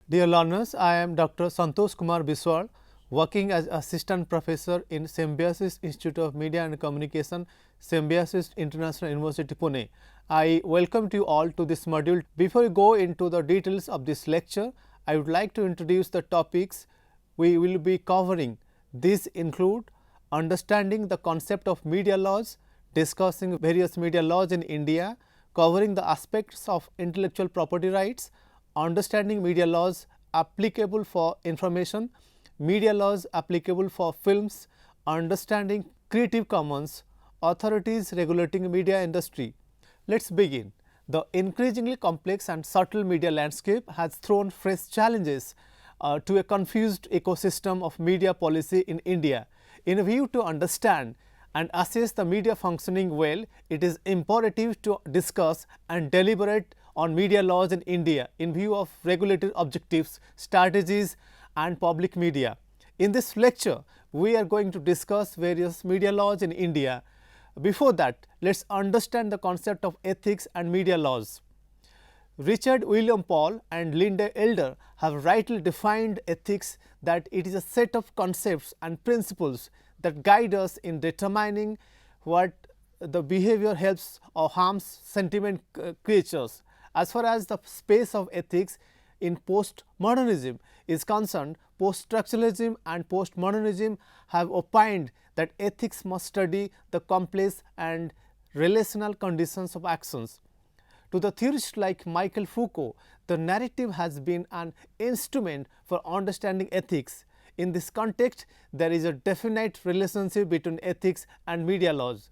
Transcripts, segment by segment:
Dear learners, I am Dr. Santosh Kumar Biswal, working as Assistant Professor in Symbiosis Institute of Media and Communication, Symbiosis International University, Pune. I welcome you all to this module. Before we go into the details of this lecture, I would like to introduce the topics we will be covering. These include understanding the concept of media laws, discussing various media laws in India, covering the aspects of intellectual property rights, understanding media laws applicable for information, media laws applicable for films, understanding Creative Commons, authorities regulating media industry. Let's begin. The increasingly complex and subtle media landscape has thrown fresh challenges to a confused ecosystem of media policy in India. In a view to understand and assess the media functioning well, it is imperative to discuss and deliberate on media laws in India in view of regulatory objectives, strategies and public media. In this lecture, we are going to discuss various media laws in India. Before that, let us understand the concept of ethics and media laws. Richard William Paul and Linda Elder have rightly defined ethics that it is a set of concepts and principles that guide us in determining what the behavior helps or harms sentient creatures. As far as the space of ethics in postmodernism is concerned, post-structuralism and postmodernism have opined that ethics must study the complex and relational conditions of actions. To the theorists like Michel Foucault, the narrative has been an instrument for understanding ethics. In this context, there is a definite relationship between ethics and media laws.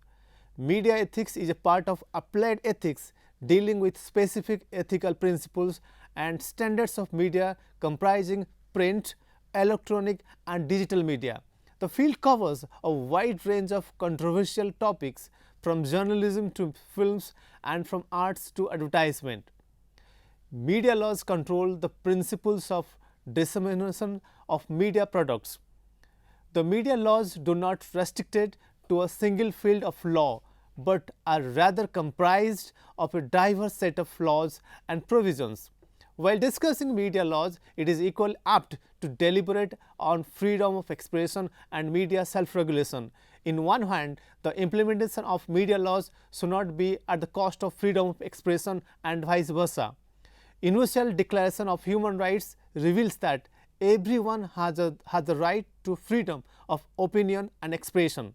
Media ethics is a part of applied ethics dealing with specific ethical principles and standards of media comprising print, electronic and digital media. The field covers a wide range of controversial topics from journalism to films and from arts to advertisement. Media laws control the principles of dissemination of media products. The media laws do not restrict it to a single field of law, but are rather comprised of a diverse set of laws and provisions. While discussing media laws, it is equally apt to deliberate on freedom of expression and media self-regulation. In one hand, the implementation of media laws should not be at the cost of freedom of expression and vice versa. Universal Declaration of Human Rights reveals that everyone has the right to freedom of opinion and expression.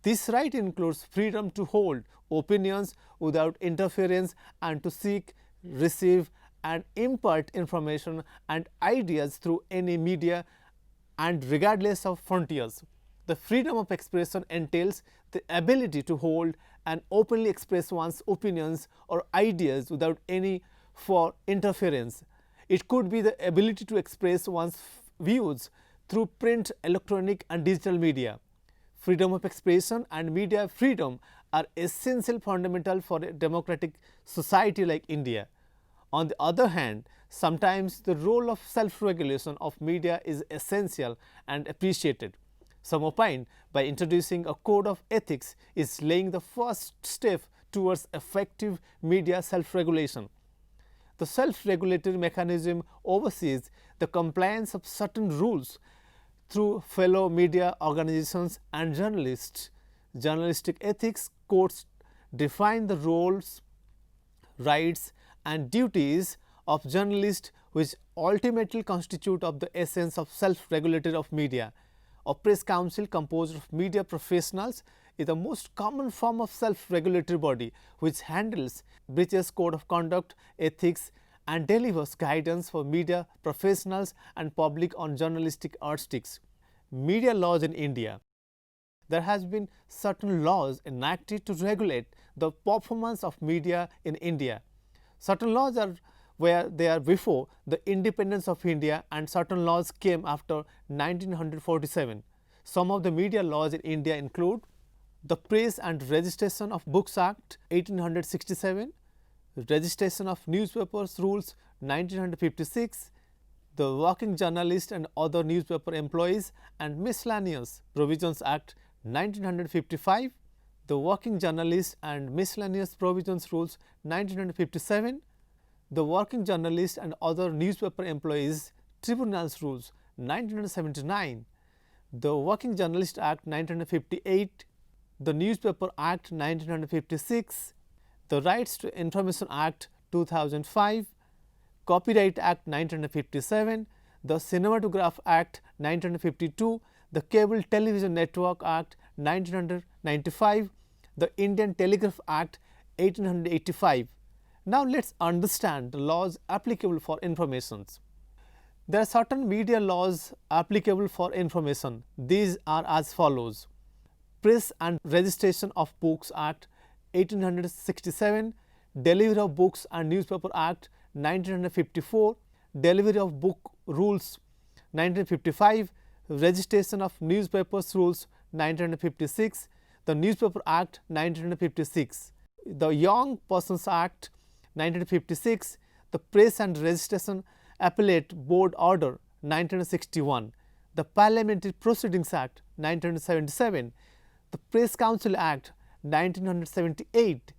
This right includes freedom to hold opinions without interference and to seek, receive and impart information and ideas through any media and regardless of frontiers. The freedom of expression entails the ability to hold and openly express one's opinions or ideas without any for interference. It could be the ability to express one's views through print, electronic and digital media. Freedom of expression and media freedom are essential fundamental for a democratic society like India. On the other hand, sometimes the role of self-regulation of media is essential and appreciated. Some opine by introducing a code of ethics is laying the first step towards effective media self-regulation. The self-regulatory mechanism oversees the compliance of certain rules through fellow media organizations and journalists. Journalistic ethics codes define the roles, rights and duties of journalists, which ultimately constitute of the essence of self-regulatory of media. A press council composed of media professionals is the most common form of self-regulatory body, which handles breaches code of conduct, ethics and delivers guidance for media professionals and public on journalistic yardsticks. Media laws in India. There has been certain laws enacted to regulate the performance of media in India. Certain laws are where they are before the independence of India and certain laws came after 1947. Some of the media laws in India include the Press and Registration of Books Act 1867, Registration of Newspapers Rules 1956, the Working Journalist and Other Newspaper Employees and Miscellaneous Provisions Act 1955, the Working Journalist and Miscellaneous Provisions Rules 1957, The Working Journalist and Other Newspaper Employees Tribunals Rules 1979, the Working Journalist Act 1958, the Newspaper Act 1956, the Rights to Information Act 2005, Copyright Act 1957, the Cinematograph Act 1952, the Cable Television Network Act 1995, the Indian Telegraph Act 1885. Now let us understand the laws applicable for informations. There are certain media laws applicable for information. These are as follows: Press and Registration of Books Act 1867, Delivery of Books and Newspaper Act 1954, Delivery of Book Rules 1955, Registration of Newspapers Rules 1956, the Newspaper Act 1956, the Young Persons Act 1956, the Press and Registration Appellate Board Order 1961, the Parliamentary Proceedings Act 1977, the Press Council Act 1978,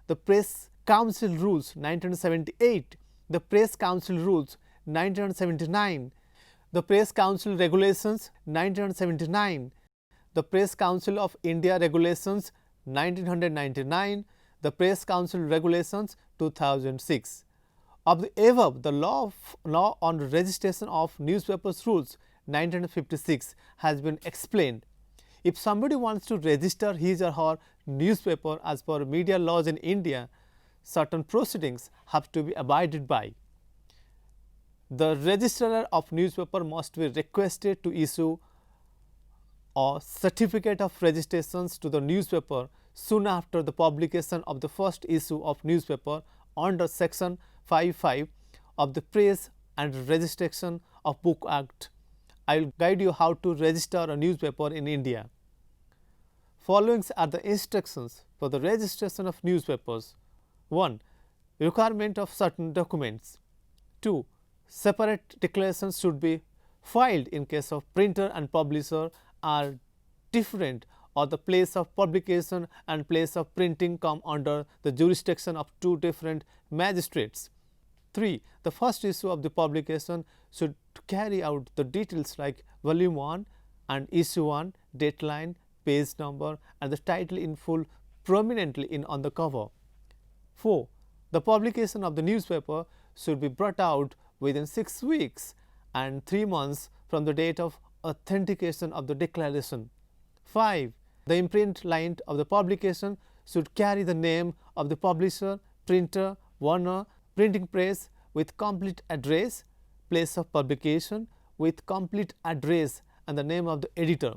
the Press Council Rules 1978, the Press Council Rules 1979, the Press Council Regulations 1979, the Press Council of India Regulations 1999, the Press Council Regulations 2006. Of the above, the law on registration of newspapers rules 1956 has been explained. If somebody wants to register his or her newspaper as per media laws in India, certain proceedings have to be abided by. The registrar of newspaper must be requested to issue a certificate of registrations to the newspaper soon after the publication of the first issue of newspaper under section 55 of the Press and Registration of Book Act. I will guide you how to register a newspaper in India. Following are the instructions for the registration of newspapers. 1. Requirement of certain documents. 2. Separate declarations should be filed in case of printer and publisher are different, or the place of publication and place of printing come under the jurisdiction of two different magistrates. 3. The first issue of the publication should carry out the details like volume 1 and issue 1, dateline, page number and the title in full prominently on the cover. 4. The publication of the newspaper should be brought out within 6 weeks and 3 months from the date of authentication of the declaration. 5. The imprint line of the publication should carry the name of the publisher, printer, owner, printing press with complete address, place of publication with complete address and the name of the editor.